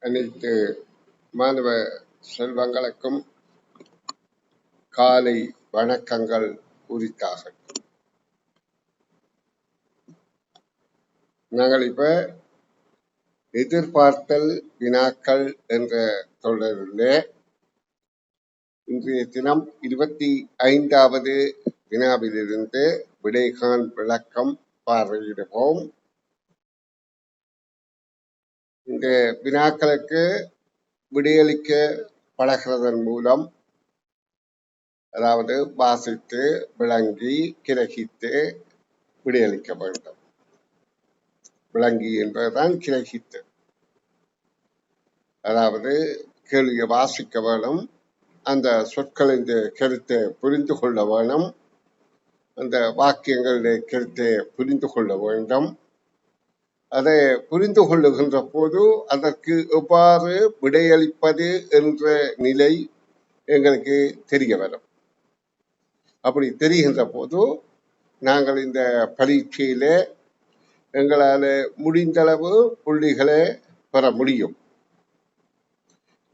அனைத்து மாணவ செல்வங்களுக்கும் காலை வணக்கங்கள் உரித்தாகட்டும். நாங்கள் இப்ப எதிர்பார்த்தல் வினாக்கள் என்ற தொடரிலே இன்றைய தினம் 25வது வினாவிலிருந்து விடைகாண் விளக்கம் பார்வையிடுவோம். இந்த வினாக்களுக்கு விடையளிக்க பழகிறதன் மூலம், அதாவது வாசித்து விளங்கி கிரகித்து விடையளிக்க வேண்டும். விளங்கி என்பதுதான் கிரகித்து, அதாவது கேள்வியை வாசிக்க வேணும், அந்த சொற்களின் கருத்தை புரிந்து கொள்ள வேணும், அந்த வாக்கியங்களுடைய கருத்தை புரிந்து கொள்ள வேண்டும். அதை புரிந்து கொள்ளுகின்ற போது அதற்கு எவ்வாறு விடையளிப்பது என்ற நிலை எங்களுக்கு தெரிய வரும். அப்படி தெரிகின்ற போது நாங்கள் இந்த பரீட்சையில எங்களால் முடிந்தளவு புள்ளிகளை பெற முடியும்.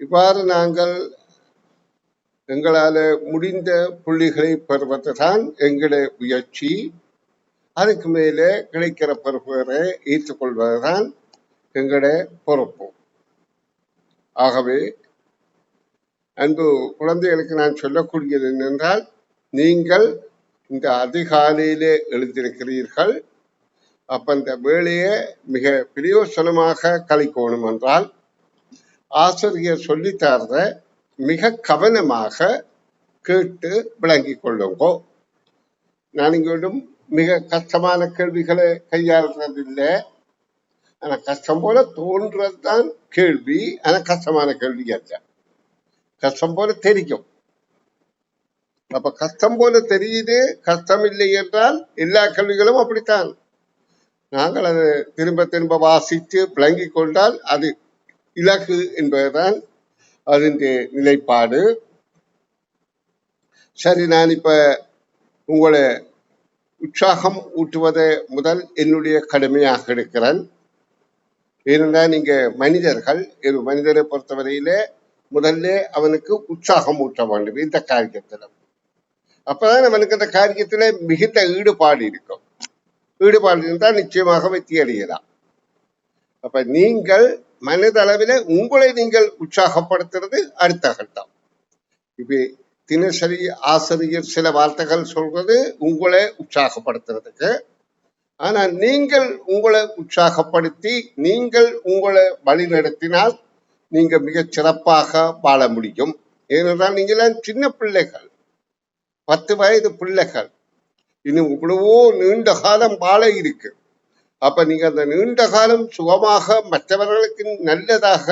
இவ்வாறு நாங்கள் எங்களால் முடிந்த புள்ளிகளை பெறுவதுதான் எங்களுடைய முயற்சி. அதுக்கு மேலே கிடைக்கிற பொறுப்புகளை ஏற்றுக்கொள்வதுதான் எங்களுடைய பொறுப்பு. ஆகவே அன்பு குழந்தைகளுக்கு நான் சொல்லக்கூடியது என்னென்றால், நீங்கள் இந்த அதிகாலையிலே எழுந்திருக்கிறீர்கள். அப்ப இந்த வேலையை மிக பிரயோசனமாக கழிக்கணும் என்றால், ஆசிரியர் சொல்லித்தரத மிக கவனமாக கேட்டு விளங்கி கொள்ளுங்கோ. நான் இங்கோடும் மிக கஷ்டமான கேள்விகளை கையாளுறதில்லை. ஆனா கஷ்டம் போல தோன்றதுதான் கேள்வி. ஆனா கஷ்டமான கேள்வி அல்ல, கஷ்டம் போல தெரியும். அப்ப கஷ்டம் போல தெரியுது, கஷ்டம் இல்லை என்றால் எல்லா கேள்விகளும் அப்படித்தான். நாங்கள் அதை திரும்ப திரும்ப வாசித்து விளங்கி கொண்டால் அது இலகு என்பதுதான் அதனுடைய நிலைப்பாடு. சரி, நான் இப்ப உங்களை உற்சாகம் ஊட்டுவதை முதல் என்னுடைய கடமையாக இருக்கிறேன். ஏனென்றால் நீங்க மனிதர்கள், ஒரு மனிதரை பொறுத்தவரையில முதல்ல அவனுக்கு உற்சாகம் ஊட்ட வேண்டும் இந்த காரியத்துல. அப்பதான் அவனுக்கு அந்த காரியத்துல மிகுந்த ஈடுபாடு இருக்கும். ஈடுபாடு இருந்தால் நிச்சயமாக வெற்றி அடையலாம். அப்ப நீங்கள் மனதளவில உங்களை நீங்கள் உற்சாகப்படுத்துறது அடுத்த கட்டம். இப்ப தினசரி ஆசிரியர் சில வார்த்தைகள் சொல்றது உங்களை உற்சாகப்படுத்துறதுக்கு. ஆனா நீங்கள் உங்களை உற்சாகப்படுத்தி நீங்கள் உங்களை வழி நடத்தினால் நீங்க மிகச் சிறப்பாக வாழ முடியும். ஏனென்றால் நீங்களாம் சின்ன பிள்ளைகள், 10 வயது பிள்ளைகள், இன்னும் இவ்வளவோ நீண்ட காலம் வாழ இருக்கு. அப்ப நீங்க அந்த நீண்ட காலம் சுகமாக, மற்றவர்களுக்கு நல்லதாக,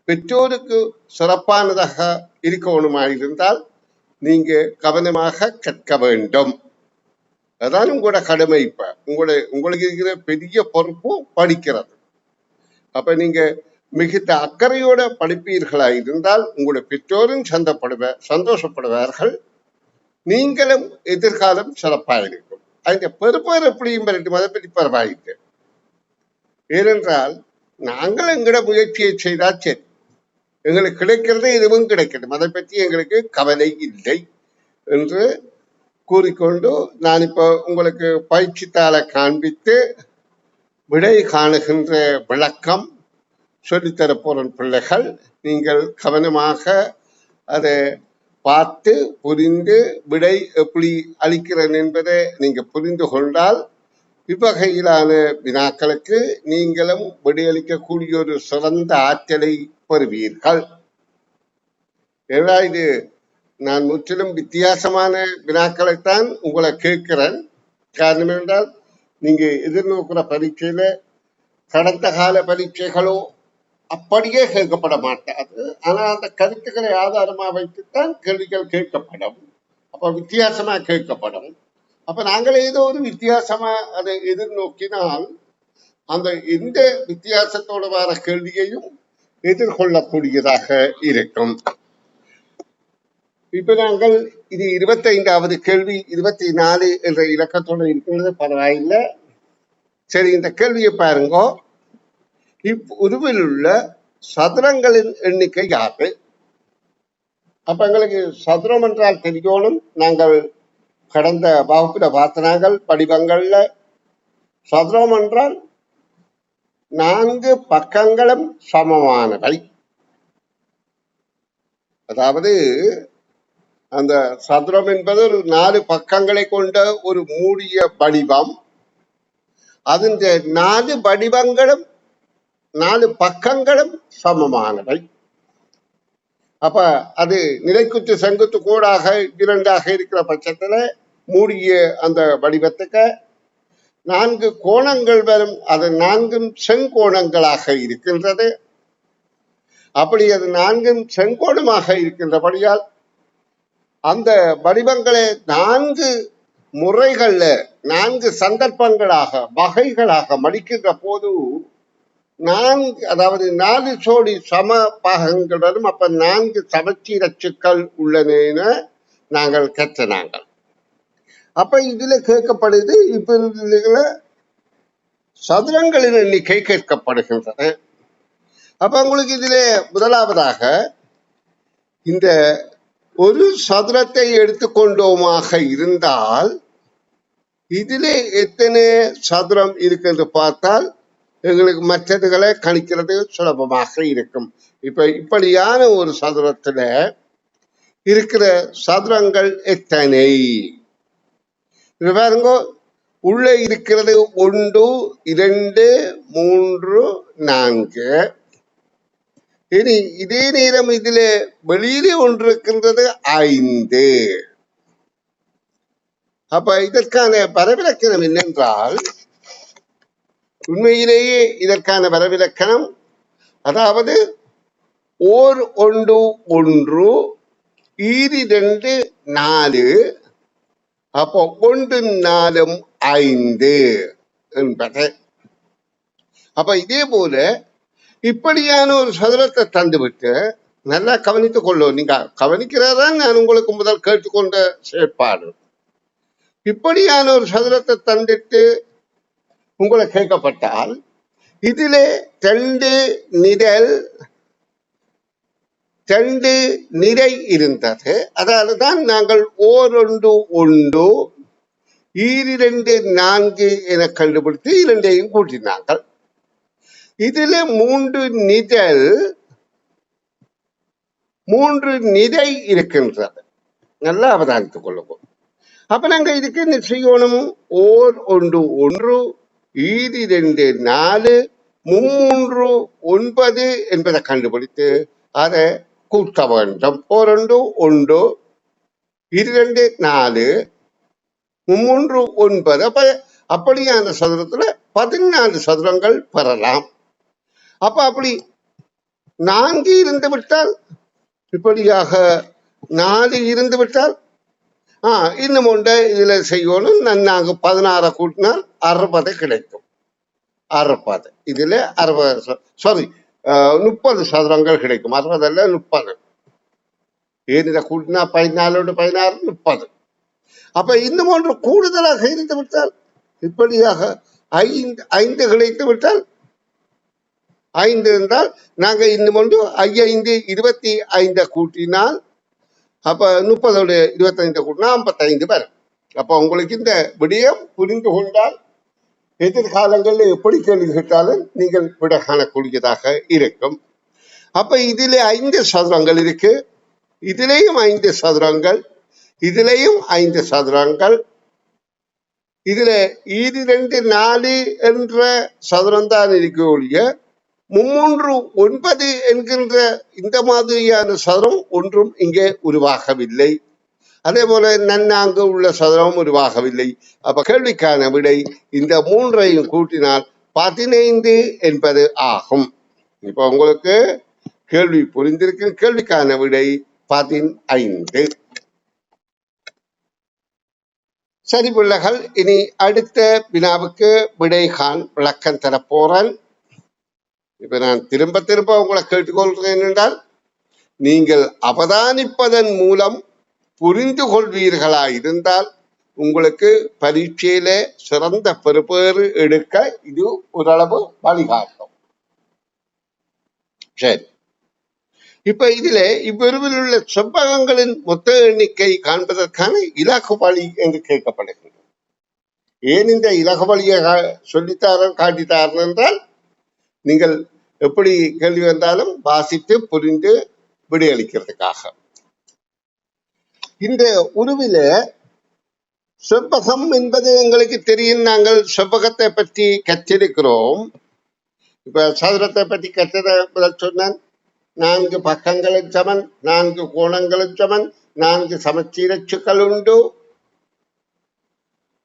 பெற்றோருக்கு சிறப்பானதாக இருக்கணுமாயிருந்தால் நீங்க கவனமாக கற்க வேண்டும். அதான் உங்களோட கடமை. இப்ப உங்களுக்கு இருக்கிற பெரிய பொறுப்பு படிக்கிறது. அப்ப நீங்க மிகுந்த அக்கறையோட படிப்பீர்களா இருந்தால் உங்களுடைய பெற்றோரும் சந்தோஷப்படுவார்கள், நீங்களும் எதிர்காலம் சிறப்பாக இருக்கும். அந்த பெறுபேர் எப்படியும் பெறட்டும், அதை பற்றி பரவாயில்லை. ஏனென்றால் நாங்கள் எங்களோட முயற்சியை செய்தால் சரி, எங்களுக்கு கிடைக்கிறதே எதுவும் கிடைக்கட்டும், அதை பற்றி எங்களுக்கு கவலை இல்லை என்று கூறிக்கொண்டு நான் இப்போ உங்களுக்கு பயிற்சித்தாளை காண்பித்து விடை காணுகின்ற விளக்கம் சொல்லித்தர போற பிள்ளைகள். நீங்கள் கவனமாக அதை பார்த்து புரிந்து விடை எப்படி அளிக்கிறேன் என்பதை நீங்க புரிந்து கொண்டால் இவ்வகையிலான வினாக்களுக்கு நீங்களும் விடையளிக்கக்கூடிய ஒரு சிறந்த ஆற்றலை பெறுவீர்கள். ஏன்னா இது நான் முற்றிலும் வித்தியாசமான வினாக்களைத்தான் உங்களை கேட்கிறேன். காரணம் என்றால் நீங்க எதிர்நோக்கிற பரீட்சையில கடந்த கால பரீட்சைகளோ அப்படியே கேட்கப்பட மாட்டாது. ஆனா அந்த கருத்துக்களை ஆதாரமா வைத்துத்தான் கேள்விகள் கேட்கப்படும். அப்ப வித்தியாசமா கேட்கப்படும். அப்ப நாங்கள் ஏதோ ஒரு வித்தியாசமா அதை எதிர்நோக்கினால் அந்த எந்த வித்தியாசத்தோட வர கேள்வியையும் எதிர்கொள்ளக்கூடியதாக இருக்கும். இப்ப நாங்கள் இது 25வது கேள்வி, 24 என்ற இலக்கத்தோடு இருக்கிறது, பரவாயில்லை. சரி, இந்த கேள்வியை பாருங்க. இவ்வுருவில் உள்ள சதுரங்களின் எண்ணிக்கை யாரு? அப்ப எங்களுக்கு சதுரம் என்றால் தெரியணும். நாங்கள் கடந்த வகுப்புல பார்த்தனாங்கள் படிவங்கள்ல சதுரம் என்றால் 4 பக்கங்களும் சமமானவை. அதாவது அந்த சதுரம் என்பது ஒரு 4 பக்கங்களை கொண்ட ஒரு மூடிய வடிவம். அதன் 4 வடிவங்களும் 4 பக்கங்களும் சமமானவை. அப்ப அது நிலைக்குத்து செங்குத்து கோடாக இரண்டாக இருக்கிற பட்சத்துல மூடிய அந்த வடிவத்துக்கு 4 கோணங்கள் வரும். அது 4 செங்கோணங்களாக இருக்கின்றது. அப்படி அது 4 செங்கோணமாக இருக்கின்றபடியால் அந்த வடிவங்களை 4 முறைகள்ல 4 சந்தர்ப்பங்களாக வகைகளாக மடிக்கின்ற போது 4 அதாவது 4 சோடி சம பாகங்கள் வரும். அப்ப 4 சமச்சீரச்சுக்கள் உள்ளன நாங்கள் கற்ற நாங்கள். அப்ப இதுல கேட்கப்படுது இப்ப சதுரங்களின் எண்ணிக்கை கேட்கப்படுகின்றது. அப்ப உங்களுக்கு இதுல முதலாவதாக இந்த ஒரு சதுரத்தை எடுத்துக்கொண்டோமாக இருந்தால் இதிலே எத்தனை சதுரம் இருக்கு பார்த்தால் எங்களுக்கு மற்றதுகளை கணிக்கிறது சுலபமாக இருக்கும். இப்ப இப்படியான ஒரு சதுரத்துல இருக்கிற சதுரங்கள் எத்தனை பாருங்க. உள்ள இருக்கிறது 1 2 3 4. இனி இதே நேரம் இதுல வெளியிலே ஒன்று இருக்கின்றது 5. அப்ப இதற்கான வரைவிலக்கணம் என்னென்றால் உண்மையிலேயே இதற்கான வரைவிலக்கணம் அதாவது ஓர் 1 1 ஈரி 2 4 அப்போ 1 4 5 என்பது. அப்ப இதே போல இப்படியான ஒரு சதுரத்தை தந்துவிட்டு நல்லா கவனித்துக் கொள்ளும். நீங்க கவனிக்கிறதான் நான் உங்களுக்கு முதல் கேட்டுக்கொண்ட செயற்பாடு. இப்படியான ஒரு சதுரத்தை தந்துட்டு உங்களை கேட்கப்பட்டால் இதிலே 2 நிரை இருந்தது. அதால்தான் நாங்கள் ஓர் 1 1 ஈரி 2 4 என கண்டுபிடித்து 2ஐயும் கூட்டினாங்கள். இதுல 3 நிரை இருக்கின்றது. நல்லா அவதானித்துக் கொள்ளுவோம். அப்ப நாங்க இதுக்கு என்ன செய்யணும்? ஓர் 1 1 ஈரி 2 4 3 9 என்பதை கண்டுபிடித்து அதை கூட்ட வேண்டும். ஓர் 1 1 ஈரி 2 4 3 9. அப்ப அப்படியான சதுரத்துல 14 சதுரங்கள் பெறலாம். அப்ப அப்படி 4 இருந்து விட்டால் இப்படியாக 4 இருந்து விட்டால் இன்னும் ஒன்றை இதுல செய்யணும். நாங்க 16 கூட்டினால் 60 கிடைக்கும். 60 இதுல 60 சாரி 30 சதுரங்கள் கிடைக்கும். 60 அல்ல 30. இதை கூட்டினா 14 16 30. அப்ப இன்னும் ஒன்று கூடுதலாக இருந்து விட்டால் இப்படியாக 5 கிடைத்து விட்டால் 5 என்றால் நாங்க இன்னும் ஒன்று 5 25 கூட்டினால் அப்ப 30 25 கூட்டினா 55 வரும். அப்ப உங்களுக்கு இந்த விடயம் புரிந்து கொண்டால் எதிர்காலங்களில் எப்படி கேள்வி கேட்டாலும் நீங்கள் விட காணக்கூடியதாக இருக்கும். அப்ப இதுல 5 சதுரங்கள் இருக்கு. இதிலேயும் 5 சதுரங்கள், இதிலேயும் 5 சதுரங்கள். இதுல ஈரி 2 4 என்ற சதுரம் தான் இருக்க ஒழிய 3 9 என்கின்ற இந்த மாதிரியான சதுரம் ஒன்றும் இங்கே உருவாகவில்லை. அதே போல நன்னாங்கு உள்ள சதுரம் உருவாகவில்லை. அப்ப கேள்விக்கான விடை இந்த 3ஐயும் கூட்டினால் 15 என்பது ஆகும். இப்ப உங்களுக்கு கேள்வி புரிந்திருக்கு. கேள்விக்கான விடை 15. சரி பிள்ளைகள், இனி அடுத்த வினாவுக்கு விடை காண் விளக்கம் தரப்போறேன். இப்ப நான் திரும்ப திரும்ப உங்களை கேட்டுக்கொள்கிறேன் என்றால் நீங்கள் அவதானிப்பதன் மூலம் புரிந்து கொள்வீர்களா இருந்தால் உங்களுக்கு பரீட்சையில சிறந்த பெறுபேறு எடுக்க இது ஓரளவு வழிகாட்டும். சரி, இப்ப இதுல இவ்விருவில் உள்ள செவ்வகங்களின் மொத்த எண்ணிக்கை காண்பதற்கான இலக்கு வழி என்று கேட்கப்படுகிறது. ஏன் இந்த இலக்கு வழியை சொல்லித்தாரன் காட்டித்தாரன் என்றால், நீங்கள் எப்படி கேள்வி வந்தாலும் வாசித்து புரிந்து விடையளிக்கிறதுக்காக. இந்த உருவில செவ்வகம் என்பது எங்களுக்கு தெரியும். நாங்கள் செவ்வகத்தை பற்றி கற்றிருக்கிறோம். இப்ப சதுரத்தை பற்றி கற்றதை சொன்னேன். 4 பக்கங்களும் சமன், 4 கோணங்களும் சமன், 4 சமச்சீரச்சுக்கள் உண்டு.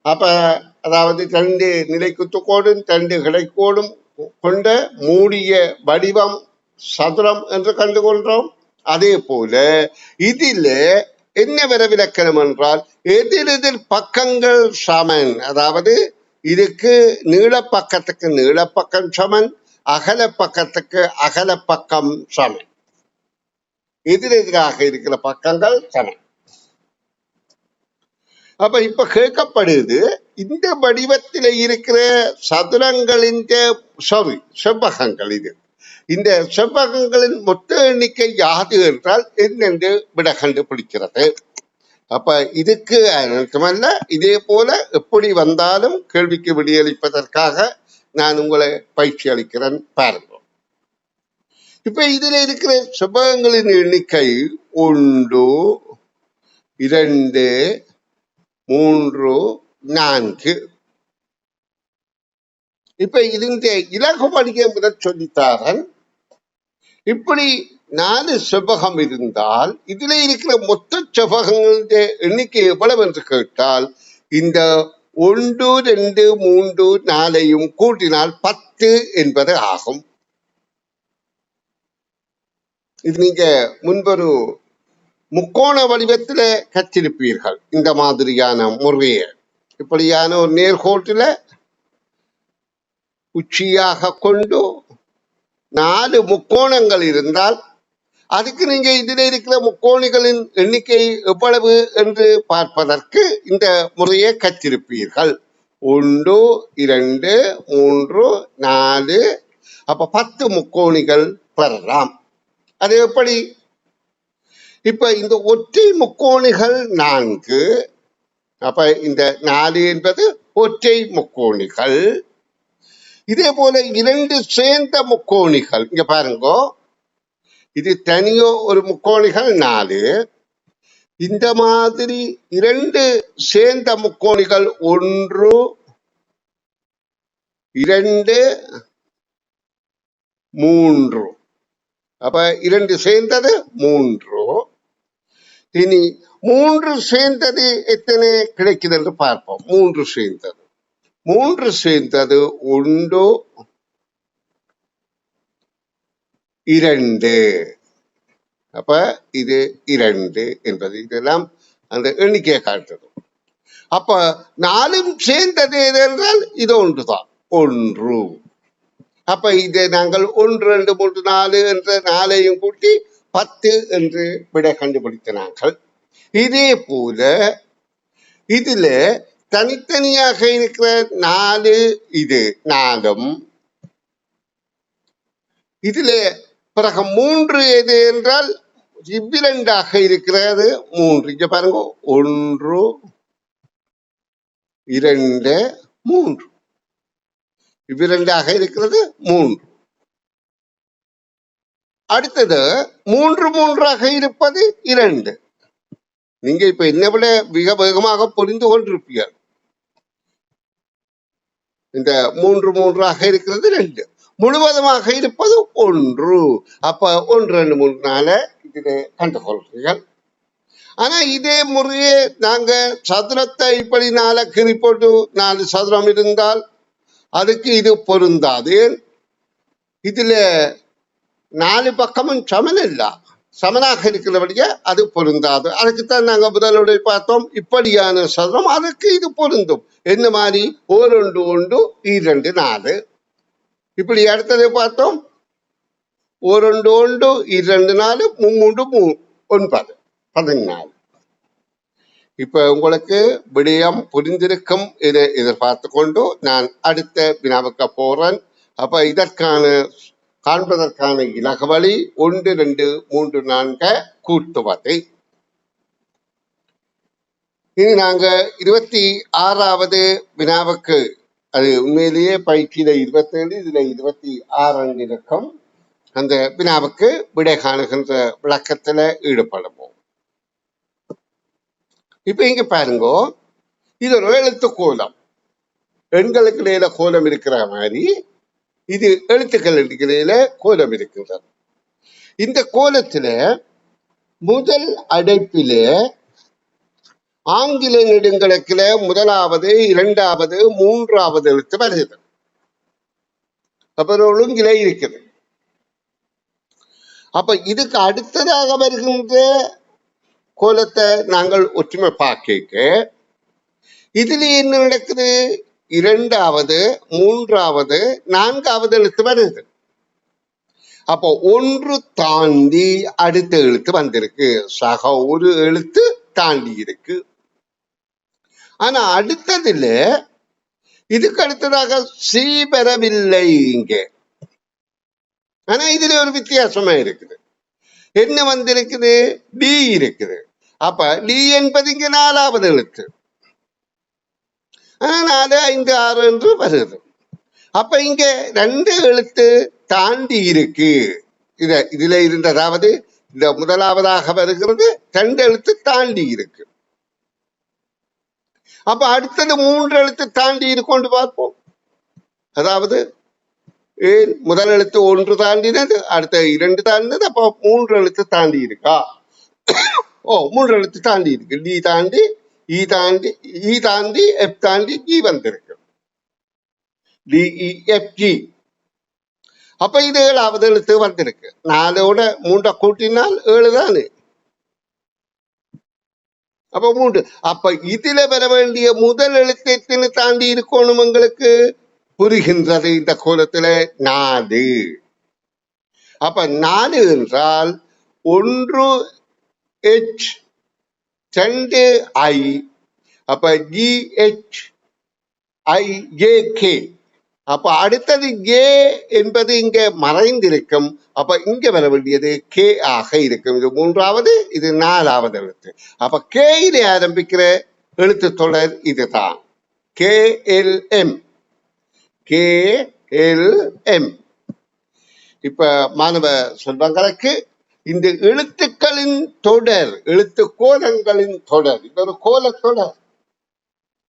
அப்ப அதாவது 2 நிலைக்குத்துக்கோடும் 2 கிடைக்கோடும் கொண்ட மூடிய வடிவம் சதுரம் என்று கண்டுகொண்டோம். அதே போல இதில் என்ன வரவிலக்கணம் என்றால், எதிரெதிர் பக்கங்கள் சமன். அதாவது இதுக்கு நீளப்பக்கத்துக்கு நீளப்பக்கம் சமன், அகல பக்கத்துக்கு அகல பக்கம் சமன். எதிரெதிராக இருக்கிற பக்கங்கள் சமன். அப்ப இப்ப கேட்கப்படுது, இந்த வடிவத்தில் இருக்கிற சதுரங்களின் செவ்வகங்கள் இது. இந்த செவ்வகங்களின் மொத்த எண்ணிக்கை யாது என்றால் என்னென்று விட கண்டுபிடிக்கிறது. அப்ப இதுக்கு மட்டுமல்ல, இதே போல எப்படி வந்தாலும் கேள்விக்கு விடையளிப்பதற்காக நான் உங்களை பயிற்சி அளிக்கிறேன், பாருங்க. இப்ப இதுல இருக்கிற செவ்வகங்களின் எண்ணிக்கை 1, 2, 3, 4. இப்ப இந்த இலகு வடிவம் முதல் சொல்லித்தாரன். இப்படி 4 செவ்வகம் இருந்தால் இதுல இருக்கிற மொத்த செவ்வகங்களுடைய எண்ணிக்கை எவ்வளவு என்று கேட்டால், இந்த 1, 2, 3, 4 கூட்டினால் 10 என்பது ஆகும். இது நீங்க முன்பொரு முக்கோண வடிவத்துல கற்றிருப்பீர்கள். இந்த மாதிரியான முறைய இப்படியான ஒரு நேர்கோட்டில உச்சியாக கொண்டு 4 முக்கோணங்கள் இருந்தால் அதுக்கு நீங்க இதுல இருக்கிற முக்கோணிகளின் எண்ணிக்கை எவ்வளவு என்று பார்ப்பதற்கு இந்த முறையை கற்றிருப்பீர்கள். 1, 2, 3, 4. அப்ப 10 முக்கோணிகள் பெறலாம். அது எப்படி? இப்ப இந்த ஒற்றை முக்கோணிகள் 4. அப்ப இந்த 4 என்பது ஒற்றை முக்கோணிகள். இதே போல 2 சேர்ந்த முக்கோணிகள், இங்க பாருங்க, இது தனியோ ஒரு முக்கோணிகள் 4. இந்த மாதிரி 2 சேர்ந்த முக்கோணிகள் 1, 2, 3. அப்ப 2 சேர்ந்தது 3. இனி 3 சேர்ந்தது எத்தனை கிடைக்குது என்று பார்ப்போம். 3 சேர்ந்தது 1, 2. அப்ப இது 2 என்பது இதெல்லாம் அந்த எண்ணிக்கையை காட்டுது. அப்ப 4 சேர்ந்தது எது என்றால் இது ஒன்றுதான், 1. அப்ப இதை நாங்கள் 1, 2, 3, 4 என்ற 4ஐயும் கூட்டி 10 என்று விட கண்டுபிடித்தார்கள். இதே போல இதுல தனித்தனியாக இருக்கிற 4 இது 4. இதுல பிறகு 3 எது என்றால் இவ்விரண்டாக இருக்கிறது 3. இங்க பாருங்க, 1, 2, 3. இவ்விரண்டாக இருக்கிறது 3. அடுத்தது 3, 3ஆக இருப்பது 2. நீங்க இப்ப என்னை விட மிக வேகமாக புரிந்து கொண்டிருப்பீர்கள். இந்த 3, 3ஆக இருக்கிறது 2. முழுவதுமாக இருப்பது 1. அப்ப 1, 2, 3, 4 இதில் கண்டுகொள்றீர்கள். ஆனா இதே முறையே நாங்க சதுரத்தை இப்படி 4 கிரி போட்டு 4 சதுரம் இருந்தால் அதுக்கு இது பொருந்தாது. இதுல 4 பக்கமும் சமன் இல்ல, சமனாக இருக்கிறபடியே அது பொருந்தாது. அதுக்குத்தான் நாங்க முதலோட பார்த்தோம், இப்படியான சதுரம் அதுக்கு இது பொருந்தும். என்ன மாதிரி? 1, 1, 2, 4. இப்படி அடுத்ததை பார்த்தோம், 1, 1, 2, 4, 3, 9, 14. இப்ப உங்களுக்கு விடயம் புரிந்திருக்கும் என எதிர்பார்த்து கொண்டு நான் அடுத்த வினாவுக்கு போறேன். அப்ப இதற்கான காண்பதற்கான இலக வழி 1 2 3 4 கூட்டுவது. இனி நாங்க 26வது வினாவுக்கு, அது உண்மையிலேயே பயிற்சியில 27, இதுல 26 இருக்கும். அந்த வினாவுக்கு விடை காணுகின்ற விளக்கத்துல ஈடுபடுவோம். இப்ப இங்க பாருங்க, இது ஒரு எழுத்து கோலம். எண்களுக்கு இடையில கோலம் இருக்கிற மாதிரி இது எழுத்துக்கள் இடையில கோலம் இருக்கின்றது. இந்த கோலத்துல முதல் அடைப்பில ஆங்கில நெடுங்கணக்கில முதலாவது, இரண்டாவது, மூன்றாவது எழுத்து வருகிறது. அப்புறம் ஒழுங்கிலே இருக்குது. அப்ப இதுக்கு அடுத்ததாக வருகின்ற கோலத்தை நாங்கள் ஒற்றுமை பார்க்க, இதுல என்ன நடக்குது? இரண்டாவது, மூன்றாவது, நான்காவது எழுத்து வருது. அப்போ ஒன்று தாண்டி அடுத்த எழுத்து வந்திருக்கு. சக ஒரு எழுத்து தாண்டி இருக்கு. ஆனா அடுத்ததுல இதுக்கு அடுத்ததாக சி பெறவில்லை இங்க. ஆனா இதுல ஒரு வித்தியாசமா இருக்குது. என்ன வந்திருக்குது? டி இருக்குது. அப்ப டி என்பது இங்க நாலாவது எழுத்து. 4 5 6 என்று வருது. அப்ப இங்க 2 எழுத்து தாண்டி இருக்கு. இதுல இருந்ததாவது இந்த முதலாவதாக வருகிறது 2 எழுத்து தாண்டி இருக்கு. அப்ப அடுத்தது 3 எழுத்து தாண்டி இருக்கொண்டு பார்ப்போம். அதாவது முதல் எழுத்து 1 தாண்டினது, அடுத்த 2 தாண்டினது, அப்ப 3 எழுத்து தாண்டி இருக்கா? 3 எழுத்து தாண்டி இருக்கு. டி தாண்டி, இ தாண்டி, இ தாண்டி, எஃப் தாண்டி, ஜி வந்திருக்கு. டிஇஎஃப்ஜி. அப்ப இது 7வது எழுத்து வந்திருக்கு. 4ஓட 3 கூட்டினால் 7 தானே. அப்ப 3. அப்ப இதுல வர வேண்டிய முதல் எழுத்தை தாண்டி இருக்கணும். உங்களுக்கு புரிகின்றது இந்த கோலத்துல 4. அப்ப 4 என்றால் 1 H 2 I. அப்ப GH IJK. அப்ப அடுத்தது ஏ என்பது இங்க மறைந்திருக்கும். அப்ப இங்க வர வேண்டியது கே ஆக இருக்கும். இது 3வது, இது 4வது எழுத்து. அப்ப கே இலே ஆரம்பிக்கிற எழுத்து தொடர் இதுதான். KLM. KLM. இப்ப மாணவ செல்வங்களுக்கு இந்த எழுத்துக்களின் தொடர், எழுத்து கோலங்களின் தொடர், இது ஒரு கோலத்தொடர்.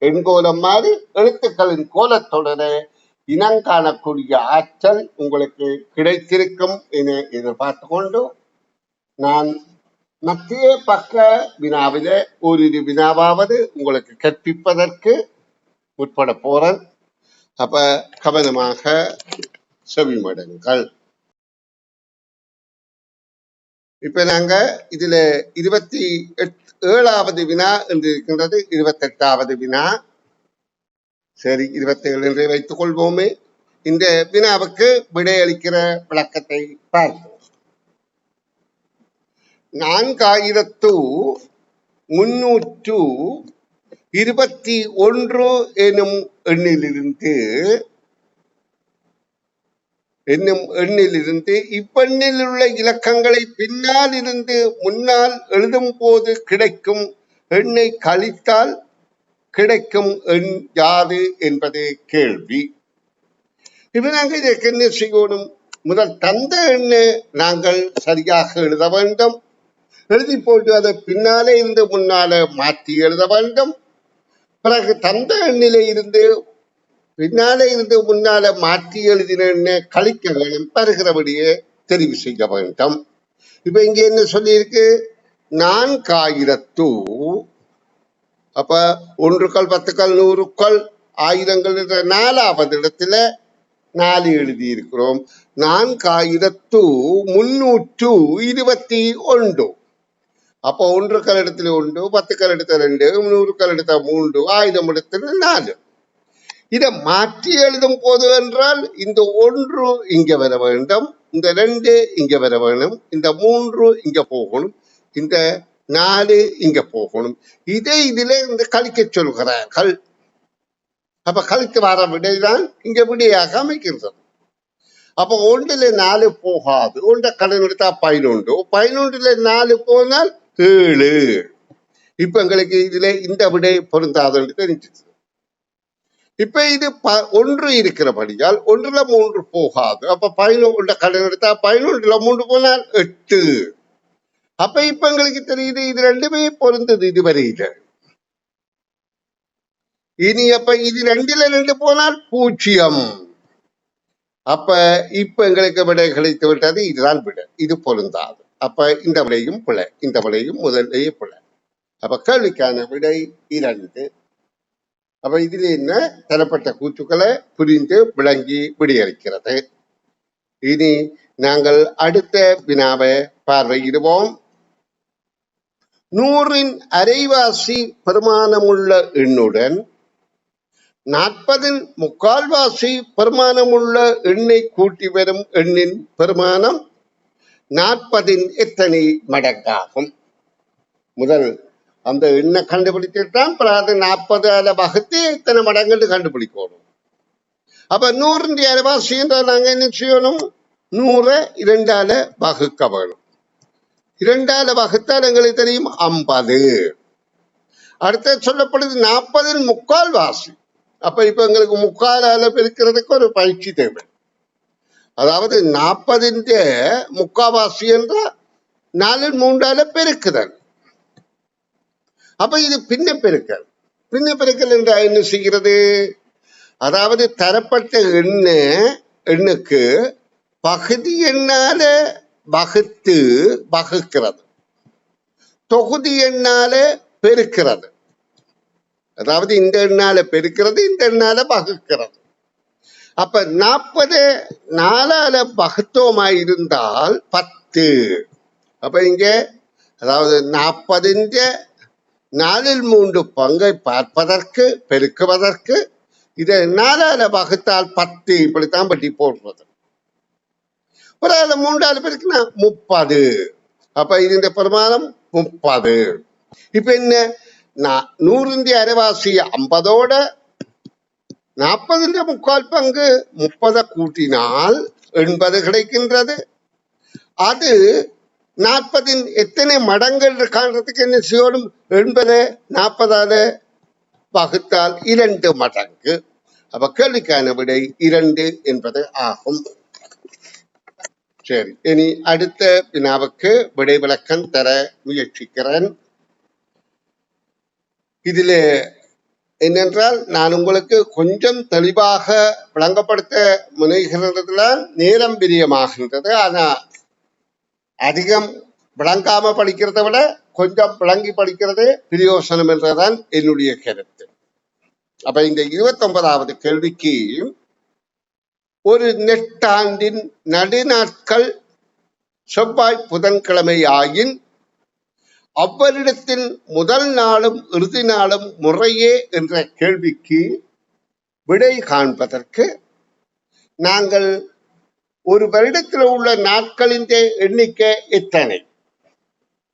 எண்கோலம் மாதிரி எழுத்துக்களின் கோலத்தொடரை இனங்காணக்கூடிய ஆற்றல் உங்களுக்கு கிடைத்திருக்கும் என எதிர்பார்த்து கொண்டு, நான் மத்திய பக்க வினாவில ஓரிரு வினாவாவது உங்களுக்கு கற்பிப்பதற்கு முற்பட போறேன். அப்ப கவனமாக செவிமடுங்கள். இப்ப நாங்க இதுல 27வது வினா என்று இருக்கின்றது. 28வது வினா. சரி, 27 என்று வைத்துக் கொள்வோமே. இந்த வினாவுக்கு விடையளிக்கிற விளக்கத்தை பார்ப்போம். 4321 எனும் எண்ணிலிருந்து இப்பெண்ணில் உள்ள இலக்கங்களை பின்னால் இருந்து முன்னால் எழுதும் போது கிடைக்கும் எண்ணை கழித்தால் கிடைக்கும் எண் யாது என்பது கேள்வி. இப்ப நாங்கள் இதற்கு என்ன செய்யணும்? முதல் தந்த எண்ணை நாங்கள் சரியாக எழுத வேண்டும். எழுதி போட்டு அதை பின்னாலே இருந்து முன்னால மாற்றி எழுத வேண்டும். பிறகு தந்த எண்ணிலே இருந்து பின்னாலே இருந்து முன்னால மாற்றி எழுதின எண்ணை கழிக்க வேண்டும். வருகிறபடியே தெரிவு செய்ய வேண்டும். இப்ப இங்க என்ன சொல்லியிருக்கு? 4000. அப்ப 1கள் 10கள் 100கள் 1000கள் என்ற 4வது இடத்துல 4 எழுதி இருக்கிறோம். 4321. அப்போ 1கள் இடத்துல 1, 10கள் இடத்துல 2, 100கள் இடத்துல 3, 1000 இடத்துல 4. இதை மாற்றி எழுதும் போது என்றால் இந்த 1 இங்க வர வேண்டும், இந்த 2 இங்க வர வேணும், இந்த 3 இங்க போகணும், இந்த 4 இங்க போகணும். இதை இதுல இந்த கழிக்க சொல்கிறார்கள். அப்ப கழித்து வர விடைதான் இங்க விடையாக அமைக்கின்றது. அப்ப 1ல் 4 போகாது. 1 கடன் எடுத்தா 11. 11ல் 4 போனால் 7. இப்ப எங்களுக்கு இதுல இந்த விடை பொருந்தாதுன்னு தெரிஞ்சிச்சு. இப்ப இது 1 இருக்கிறபடியால் 1ல் 3 போகாது. அப்ப 11 கடன் எடுத்தா 11ல் 3 போனால் 8. அப்ப இப்ப எங்களுக்கு தெரியுது இது ரெண்டுமே பொருந்தது இதுவரையில. இனி அப்ப இது 2ல் 2 போனால் 0. அப்ப இப்ப எங்களுக்கு விடை கிடைத்து விட்டது. இதுதான் விடை. இது பொருந்தாது. அப்ப இந்த விடையும் பிழை, இந்த விடையும் முதலேயே பிழை. அப்ப கேள்விக்கான விடை 2. அப்ப இதுல என்ன தரப்பட்ட கூற்றுக்களை புரிந்து விளங்கி விடையளிக்கிறது. இனி நாங்கள் அடுத்த வினாவை பார்வையிடுவோம். 100ன் அரைவாசி பெருமானமுள்ள எண்ணுடன் 40ன் முக்கால்வாசி பெருமானமுள்ள எண்ணை கூட்டி வரும் எண்ணின் பெருமானம் 40ன் எத்தனை மடங்காகும்? முதல் அந்த எண்ணை கண்டுபிடித்துட்டான், பிறகு 40ஆல வகுத்து எத்தனை மடங்கு கண்டுபிடிக்கணும். அப்ப 100ன் அரைவாசி என்றால் நாங்க என்ன செய்யணும்? 100 2ஆல வகுக்க வேணும். 2ஆல வகுத்தால் எங்களுக்கு தெரியும் 50. அடுத்த சொல்லப்படுது 40ன் முக்கால்வாசி. அப்ப இப்ப எங்களுக்கு முக்காலால பெருக்கிறதுக்கு ஒரு பயிற்சி தேவை. அதாவது 40ன் முக்காவாசி என்றால் 4/3ஆல பெருக்குதல். அப்ப இது பின்ன பெருக்கல். பின்ன பெருக்கல் என்றால் என்ன செய்கிறது? அதாவது தரப்பட்ட எண்ணுக்கு பகுதி எண்ணால வகுத்து வகுக்கிறது, தொகுதி எண்ணால பெருக்கிறது. அதாவது இந்த எண்ணால பெருக்கிறது, இந்த எண்ணால வகுக்கிறது. அப்ப 40 4ஆல வகுத்தோமாயிருந்தால் 10. அப்ப இங்க அதாவது 40ன் 4/3 பங்கை பார்ப்பதற்கு பெருக்குவதற்கு இதை 4ஆல வகுத்தால் 10. இப்படித்தான் பட்டி போடுறது. ஒரு 3ஆல பெருக்குனா 30. அப்ப இது பிரமாணம் 30. இப்ப என்ன? 100ன் அரைவாசி 50ஓட 40ன் முக்கால் பங்கு 30 கூட்டினால் 80 கிடைக்கின்றது. அது 40ன் எத்தனை மடங்கள் காண்றதுக்கு என்ன செய்யணும்? 80 40ஆல வகுத்தால் 2 மடங்கு. அப்ப கேள்விக்கான விடை 2 என்பது ஆகும். சரி, இனி அடுத்த வினாவுக்கு விடை விளக்கம் தர முயற்சிக்கிறேன். இதுல என்னென்றால் நான் உங்களுக்கு கொஞ்சம் தெளிவாக விளங்கப்படுத்த முனைகிறதுல நேரம் பிரியமாகின்றது. ஆனா அதிகம் விளங்காம படிக்கிறத விட கொஞ்சம் விளங்கி படிக்கிறது பிரயோசனம் என்றதான் என்னுடைய கருத்து. அப்ப இந்த 29வது கேள்விக்கு ஒரு நெட்டாண்டின் நடுநாட்கள் செவ்வாய் புதன்கிழமை ஆயின் அவ்வரிடத்தின் முதல் நாளும் இறுதி நாளும் முறையே என்ற கேள்விக்கு விடை காண்பதற்கு நாங்கள் ஒரு வருடத்தில் உள்ள நாட்களின் எண்ணிக்கை எத்தனை,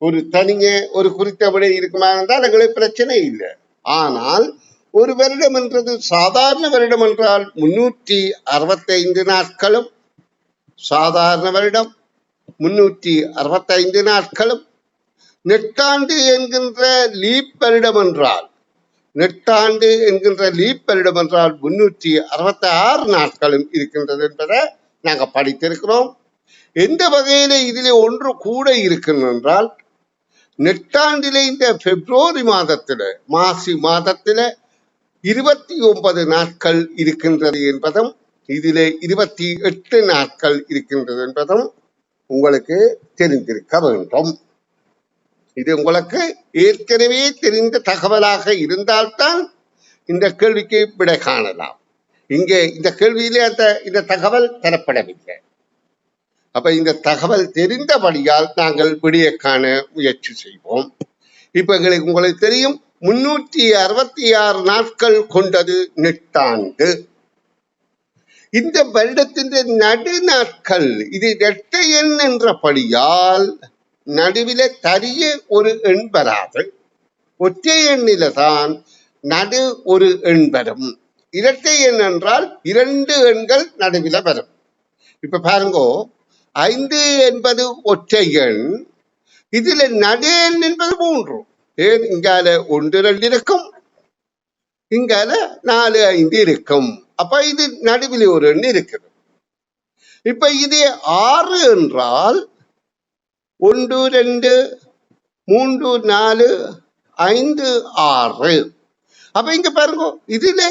ஒரு தனிய ஒரு குறித்த விடை இருக்குமா என்றால் எங்களுக்கு பிரச்சனை இல்லை. ஆனால் ஒரு வருடம் என்றது சாதாரண வருடம் என்றால் 365 நாட்களும், சாதாரண வருடம் 365 நாட்களும், நெட்டாண்டு என்கின்ற லீப் வருடம் என்றால் 366 நாட்களும் இருக்கின்றது என்பதை நாங்க படித்திருக்கிறோம். எந்த வகையில இதிலே ஒன்று கூட இருக்கின்ற என்றால் நெட்டாண்டிலே இந்த பிப்ரவரி மாசி மாதத்தில 29 நாட்கள் இருக்கின்றது என்பதும், இதிலே 28 நாட்கள் இருக்கின்றது என்பதும் உங்களுக்கு தெரிந்திருக்க வேண்டும். இது உங்களுக்கு ஏற்கனவே தெரிந்த தகவலாக இருந்தால்தான் இந்த கேள்விக்கு விடை காணலாம். இங்கே இந்த கேள்வியிலே இந்த தகவல் தரப்படவில்லை. அப்ப இந்த தகவல் தெரிந்தபடியால் நாங்கள் விடையை காண முயற்சி செய்வோம். இப்ப உங்களுக்கு தெரியும் 366 நாட்கள் கொண்டது நெட்டாண்டு. இந்த வருடத்தின் நடுநாட்கள் இது இரட்டை எண் என்றபடியால் நடுவில தரிய ஒரு எண் வராது. ஒற்றை எண்ணில தான் நடு ஒரு எண் வரும். இரட்டை எண் என்றால் 2 எண்கள் நடுவில வரும். இப்ப பாருங்கோ, 5 என்பது ஒற்றை எண். இதுல நடு எண் என்பது 3. ஏன் இங்கால 1 2 இருக்கும், இங்கால 4 5 இருக்கும். அப்ப இது நடுவில் ஒரு எண் இருக்குது. இப்ப இது 6 என்றால் 1 2 3 4 5 6. அப்ப இங்க பாருங்க, இதுல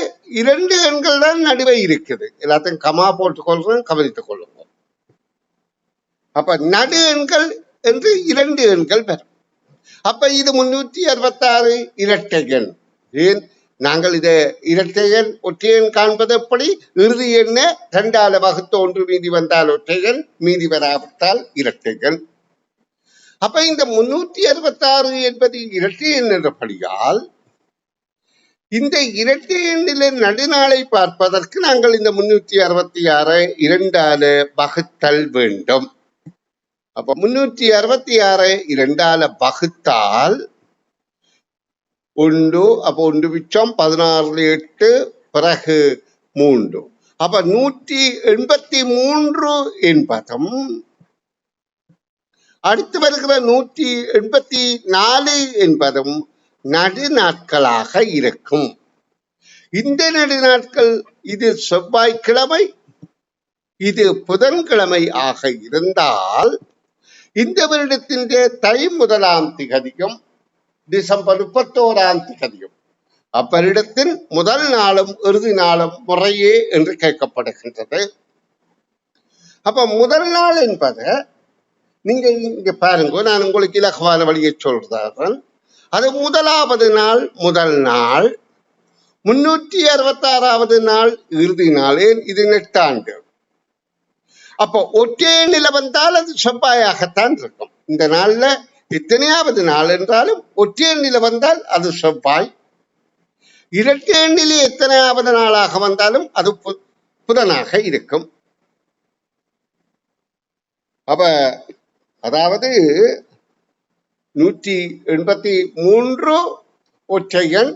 2 எண்கள் தான் நடுவே இருக்குது. எல்லாத்தையும் கமா போட்டுக் கொள்றோம், கவனித்துக் கொள்ளுங்க. அப்ப நடு எண்கள் என்று 2 எண்கள் பெறும். அப்ப இது 366 இரட்டை எண். ஏன் நாங்கள் இதை இரட்டை எண் ஒற்றை எண் காண்பது எப்படி? இறுதி எண்ண 2ஆல வகுத்து 1 மீதி வந்தால் ஒற்றை எண், மீதி வராவிட்டால் இரட்டை எண். அப்ப இந்த 366 என்பது இரட்டை எண் என்றபடியால் இந்த இரட்டை எண்ணில நடுநாளை பார்ப்பதற்கு நாங்கள் இந்த 366 2ஆல வகுத்தல் வேண்டும். அப்ப 366 2ஆல வகுத்தால் 1, அப்ப 1 மிச்சம் 16 8 பிறகு 3. அப்ப 183 என்பதும் அடுத்து வருகிற 184 என்பதும் நடுநாட்களாக இருக்கும். இந்த நடுநாட்கள் இது செவ்வாய்க்கிழமை, இது புதன்கிழமை ஆக இருந்தால் இந்த வருடத்தின் தை 1ஆம் திகதியும் டிசம்பர் 31ஆம் திகதியும் அப்பரிடத்தின் முதல் நாளும் இறுதி நாளும் முறையே என்று கேட்கப்படுகின்றது. அப்ப முதல் நாள் என்பது நீங்க இங்க பாருங்க, நான் உங்களுக்கு இலகுவான வழியை சொல்றேன். அது முதலாவது நாள் முதல் நாள், 366வது நாள் இறுதி நாள். இது நெட்டாண்டு. அப்போ ஒற்றை எண்ணில வந்தால் அது செவ்வாயாகத்தான் இருக்கும். இந்த நாள்ல எத்தனையாவது நாள் என்றாலும் ஒற்றை எண்ணில வந்தால் அது செவ்வாய். இரட்டை எண்ணிலே எத்தனையாவது நாளாக வந்தாலும் அது புதனாக இருக்கும். அப்ப அதாவது 183 ஒற்றை எண்,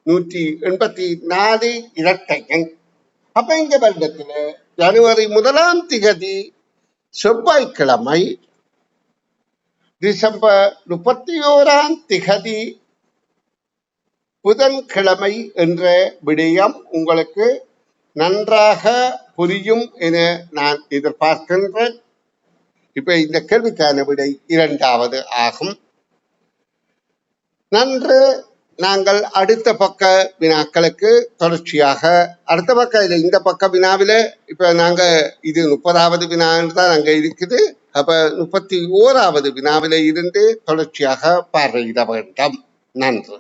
184 இரட்டை எண். அப்ப இந்த வருடத்துல ஜனவரி 1ஆம் திகதி செவ்வாய்க்கிழமை, டிசம்பர் 31ஆம் திகதி புதன்கிழமை என்ற விடயம் உங்களுக்கு நன்றாக புரியும் என நான் எதிர்பார்க்கின்றேன். இப்ப இந்த கேள்விக்கான விடை 2வது ஆகும். நன்று. நாங்கள் அடுத்த பக்க வினாக்களுக்கு தொடர்ச்சியாக அடுத்த பக்க இந்த பக்க வினாவில இப்ப நாங்க இது 30வது வினா தான் அங்க இருக்குது. அப்ப 31வது வினாவில இருந்து தொடர்ச்சியாக பார்வையிட வேண்டும். நன்று.